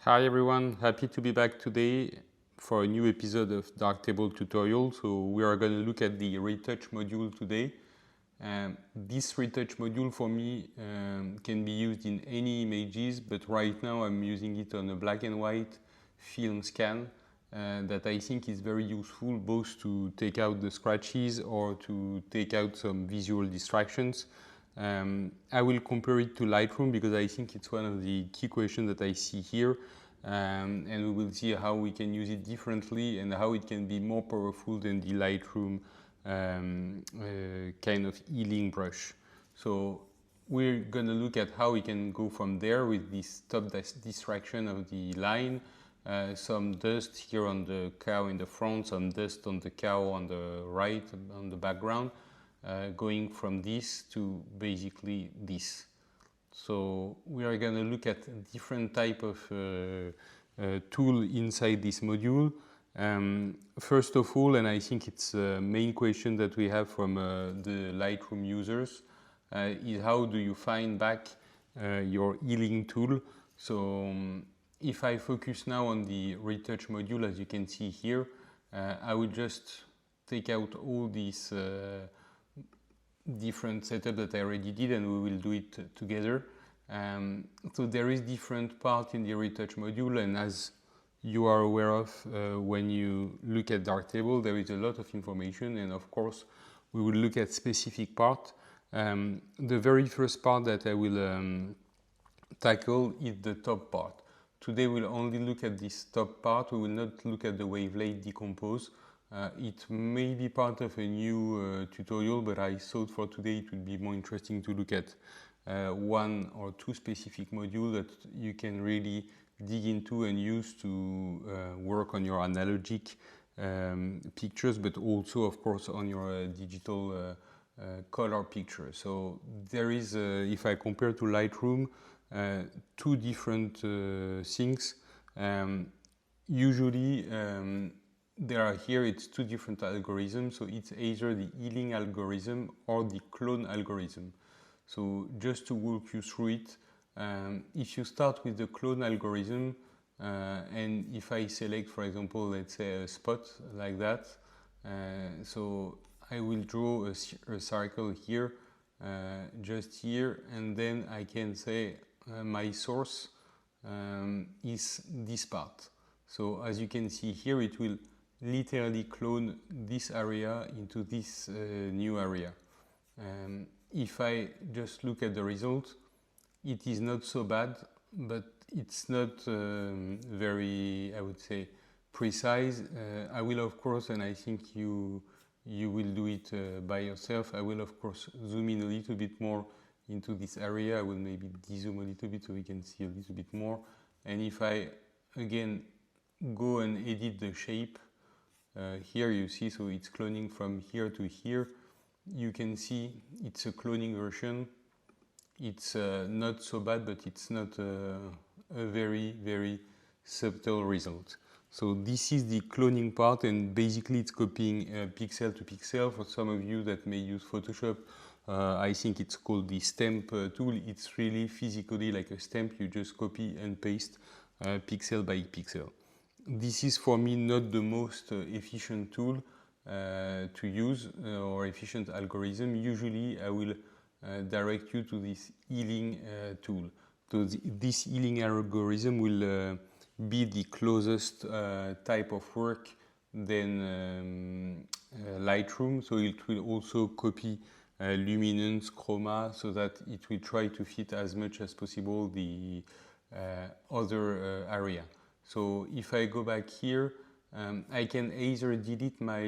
Hi everyone, happy to be back today for a new episode of Darktable tutorial. So we are going to look at the retouch module today. This retouch module for me can be used in any images, but right now I'm using it on a black and white film scan that I think is very useful both to take out the scratches or to take out some visual distractions. I will compare it to Lightroom because I think it's one of the key questions that I see here, and we will see how we can use it differently and how it can be more powerful than the Lightroom kind of healing brush. So we're going to look at how we can go from there with this top distraction of the line, some dust here on the cow in the front, some dust on the cow on the right, on the background. Going from this to basically this. So we are going to look at a different type of tool inside this module. First of all, and I think it's the main question that we have from the Lightroom users, is how do you find back your healing tool? So if I focus now on the retouch module, as you can see here, I will just take out all these different setup that I already did, and we will do it together. So there is different part in the retouch module, and as you are aware of when you look at Darktable, there is a lot of information, and of course we will look at specific part. The very first part that I will tackle is the top part. Today we'll only look at this top part. We will not look at the wavelet decompose. It may be part of a new tutorial, but I thought for today it would be more interesting to look at one or two specific modules that you can really dig into and use to work on your analogic pictures, but also of course on your digital color picture. So there is, if I compare to Lightroom, two different things. Usually there are here, it's two different algorithms, so it's either the healing algorithm or the clone algorithm. So just to walk you through it, if you start with the clone algorithm, and if I select, for example, let's say a spot like that, so I will draw a circle here, just here, and then I can say my source is this part. So as you can see here, it will literally clone this area into this new area. If I just look at the result, it is not so bad, but it's not very, I would say, precise. I will of course, and I think you will do it by yourself, I will of course zoom in a little bit more into this area. I will maybe de-zoom a little bit so we can see a little bit more. And if I again go and edit the shape, here you see, so it's cloning from here to here. You can see it's a cloning version. It's not so bad, but it's not a very, very subtle result. So this is the cloning part, and basically it's copying pixel to pixel. For some of you that may use Photoshop, I think it's called the stamp tool. It's really physically like a stamp. You just copy and paste pixel by pixel. This is for me not the most efficient tool to use or efficient algorithm. Usually I will direct you to this healing tool. So this healing algorithm will be the closest type of work than Lightroom. So it will also copy luminance, chroma, so that it will try to fit as much as possible the other area. So if I go back here, I can either delete my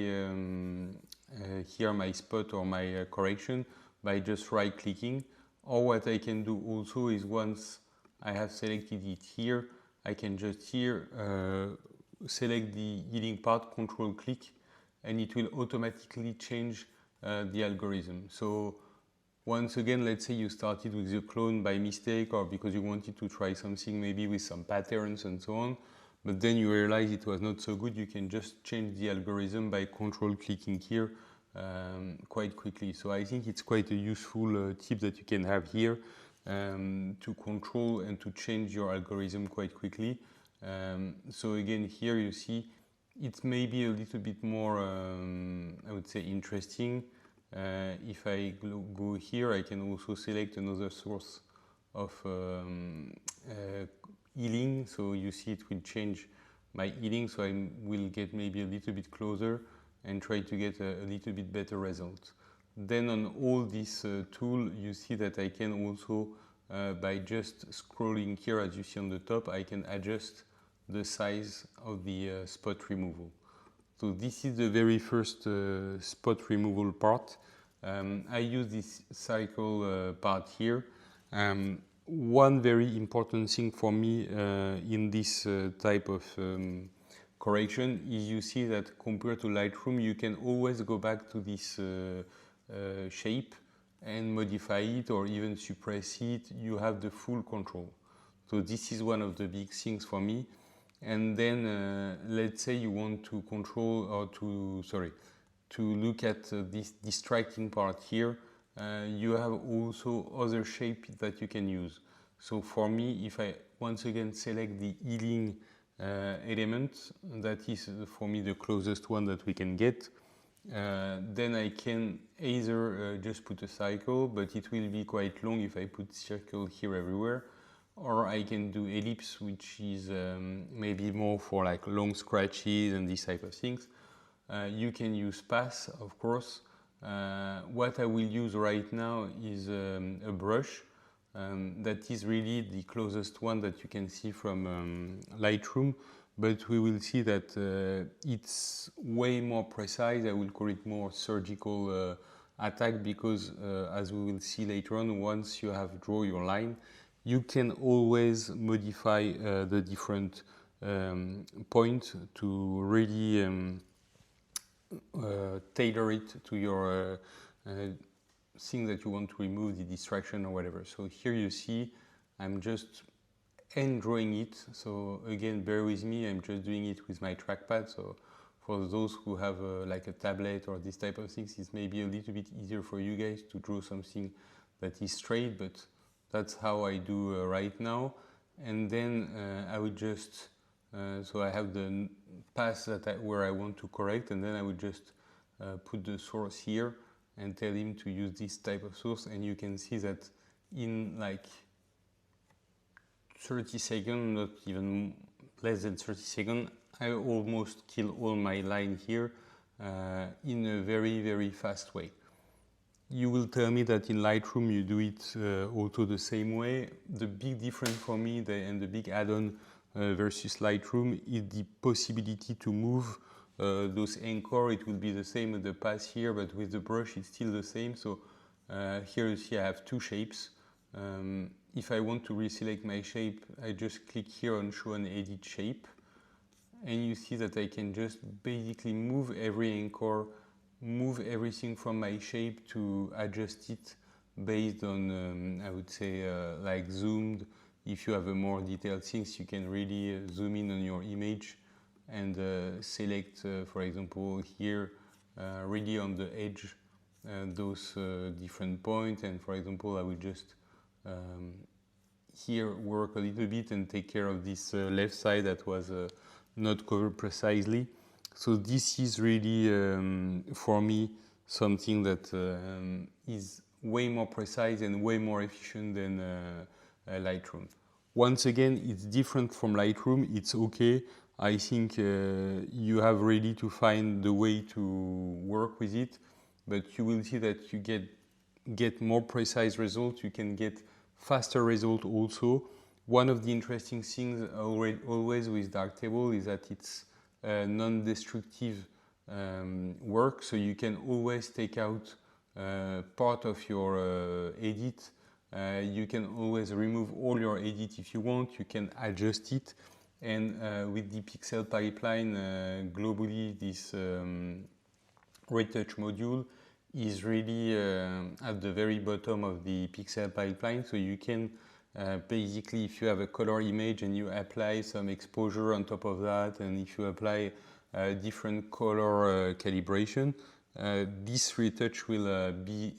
here my spot or my correction by just right clicking, or what I can do also is once I have selected it here, I can just here select the healing part, control click, and it will automatically change the algorithm. So once again, let's say you started with the clone by mistake or because you wanted to try something maybe with some patterns and so on, but then you realize it was not so good, you can just change the algorithm by control clicking here quite quickly. So I think it's quite a useful tip that you can have here to control and to change your algorithm quite quickly. So again, here you see it's maybe a little bit more, I would say, interesting. If I go here, I can also select another source of healing. So you see it will change my healing, so I will get maybe a little bit closer and try to get a little bit better result. Then on all this tool, you see that I can also, by just scrolling here, as you see on the top, I can adjust the size of the spot removal. So this is the very first spot removal part. I use this cycle part here. One very important thing for me in this type of correction is you see that compared to Lightroom, you can always go back to this shape and modify it or even suppress it. You have the full control. So this is one of the big things for me. And then let's say you want to control or to look at this distracting part here. You have also other shapes that you can use. So for me, if I once again select the healing element, that is for me the closest one that we can get, then I can either just put a cycle, but it will be quite long if I put circle here everywhere, or I can do ellipse, which is maybe more for like long scratches and these type of things. You can use pass, of course. What I will use right now is a brush that is really the closest one that you can see from Lightroom, but we will see that it's way more precise. I will call it more surgical attack because as we will see later on, once you have drawn your line, you can always modify the different points to really tailor it to your thing that you want to remove, the distraction or whatever. So here you see I'm just end drawing it. So again, bear with me, I'm just doing it with my trackpad. So for those who have like a tablet or this type of things, it's maybe a little bit easier for you guys to draw something that is straight, but that's how I do right now. And then I would just, so I have the path that where I want to correct, and then I would just put the source here and tell him to use this type of source. And you can see that in like 30 seconds, not even less than 30 seconds, I almost kill all my line here in a very, very fast way. You will tell me that in Lightroom you do it also the same way. The big difference for me and the big add-on versus Lightroom is the possibility to move those anchor. It will be the same with the pass here, but with the brush it's still the same. So here you see I have two shapes. If I want to reselect my shape, I just click here on show and edit shape. And you see that I can just basically move every anchor, move everything from my shape to adjust it based on, I would say, like zoomed. If you have a more detailed things, you can really zoom in on your image and select, for example, here, really on the edge, those different points. And for example, I will just here work a little bit and take care of this left side that was not covered precisely. So this is really, for me, something that is way more precise and way more efficient than Lightroom. Once again, it's different from Lightroom. It's okay. I think you have really to find the way to work with it, but you will see that you get more precise results. You can get faster result also. One of the interesting things always with Darktable is that it's non-destructive work, so you can always take out part of your edit. You can always remove all your edit if you want. You can adjust it, and with the pixel pipeline globally, this retouch module is really at the very bottom of the pixel pipeline, so you can basically, if you have a color image and you apply some exposure on top of that, and if you apply different color calibration, this retouch will be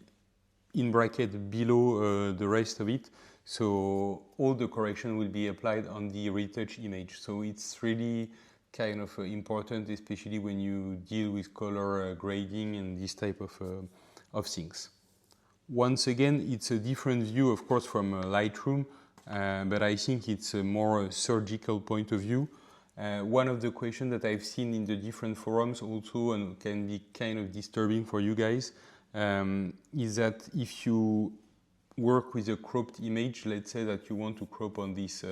in bracket below the rest of it. So all the correction will be applied on the retouch image. So it's really kind of important, especially when you deal with color grading and this type of things. Once again, it's a different view, of course, from Lightroom, but I think it's a more surgical point of view. One of the questions that I've seen in the different forums also, and can be kind of disturbing for you guys, is that if you work with a cropped image, let's say that you want to crop on this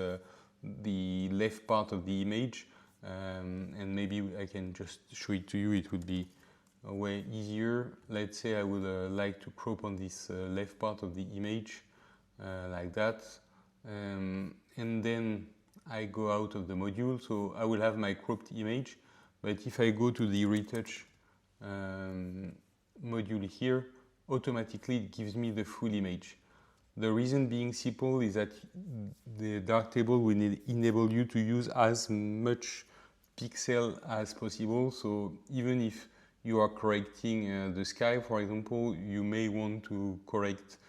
the left part of the image, and maybe I can just show it to you, it would be way easier. Let's say I would like to crop on this left part of the image like that, and then I go out of the module, so I will have my cropped image. But if I go to the retouch module here, automatically it gives me the full image. The reason being simple is that the Darktable will enable you to use as much pixel as possible. So even if you are correcting the sky, for example, you may want to correct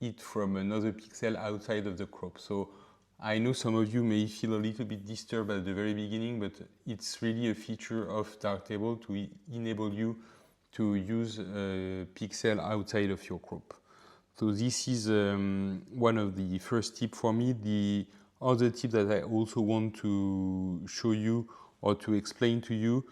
it from another pixel outside of the crop. So I know some of you may feel a little bit disturbed at the very beginning, but it's really a feature of Darktable to enable you to use pixel outside of your crop. So this is one of the first tips for me. The other tip that I also want to show you or to explain to you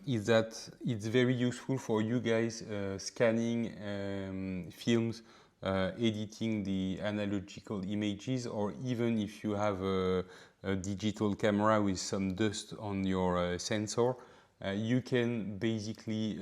is that it's very useful for you guys scanning films, editing the analogical images, or even if you have a digital camera with some dust on your sensor, you can basically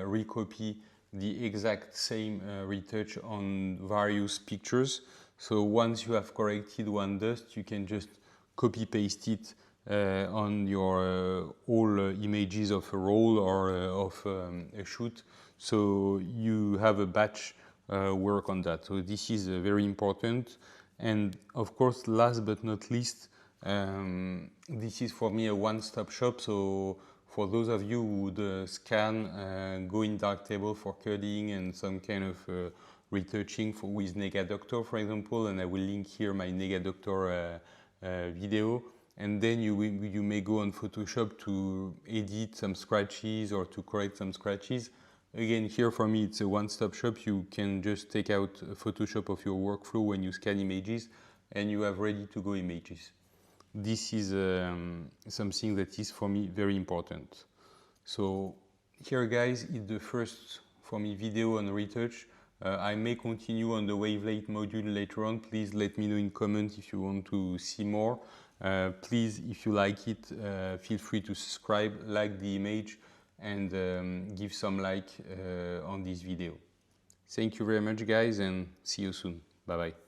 recopy the exact same retouch on various pictures. So once you have corrected one dust, you can just copy paste it on your all images of a roll or of a shoot. So you have a batch work on that. So this is very important. And of course, last but not least, this is for me a one-stop shop. So for those of you who would scan, go in Darktable for coding and some kind of retouching with Negadoctor, for example, and I will link here my Negadoctor video. And then you may go on Photoshop to edit some scratches or to correct some scratches. Again, here for me, it's a one-stop shop. You can just take out Photoshop of your workflow when you scan images, and you have ready-to-go images. This is something that is for me very important. So here, guys, is the first for me video on retouch. I may continue on the wavelength module later on. Please let me know in comments if you want to see more. Please, if you like it, feel free to subscribe, like the image, and give some like on this video. Thank you very much, guys, and see you soon. Bye-bye.